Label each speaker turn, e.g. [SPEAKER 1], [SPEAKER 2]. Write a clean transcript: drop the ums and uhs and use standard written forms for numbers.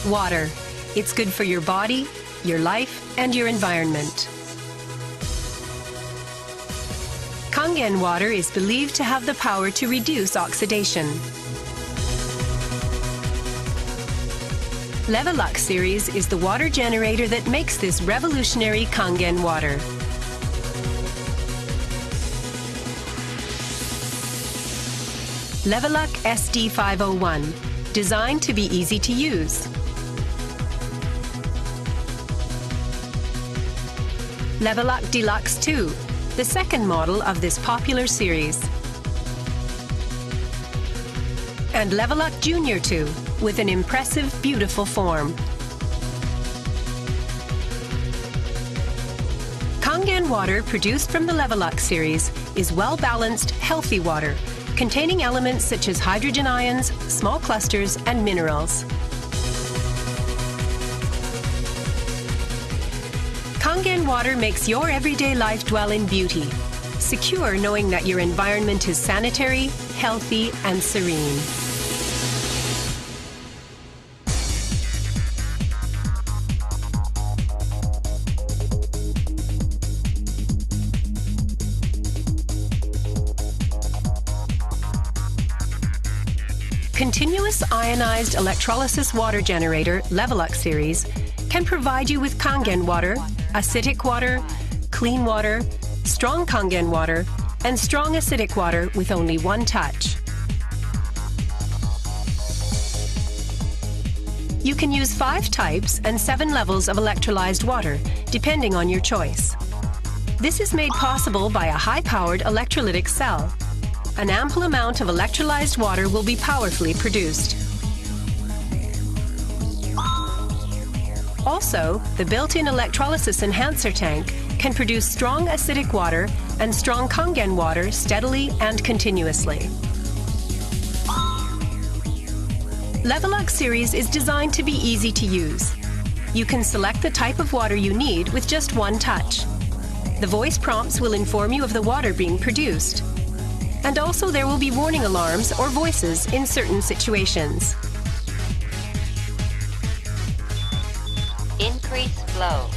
[SPEAKER 1] Water. It's good for your body, your life, and your environment. Kangen water is believed to have the power to reduce oxidation. Levelux series is the water generator that makes this revolutionary Kangen water. Levelux SD501, designed to be easy to use. Levelux Deluxe 2, the second model of this popular series. And Levelux Junior 2, with an impressive, beautiful form. Kangen water produced from the Levelux series is well-balanced, healthy water, containing elements such as hydrogen ions, small clusters, and minerals. Kangen water makes your everyday life dwell in beauty, secure knowing that your environment is sanitary, healthy, and serene. Continuous ionized electrolysis water generator Levelux series can provide you with Kangen water, acidic water, clean water, strong Kangen water, and strong acidic water with only one touch. You can use 5 types and 7 levels of electrolyzed water, depending on your choice. This is made possible by a high-powered electrolytic cell. An ample amount of electrolyzed water will be powerfully produced. Also, the built-in electrolysis enhancer tank can produce strong acidic water and strong Kangen water steadily and continuously. Levelux series is designed to be easy to use. You can select the type of water you need with just one touch. The voice prompts will inform you of the water being produced. And also there will be warning alarms or voices in certain situations.
[SPEAKER 2] Increase flow.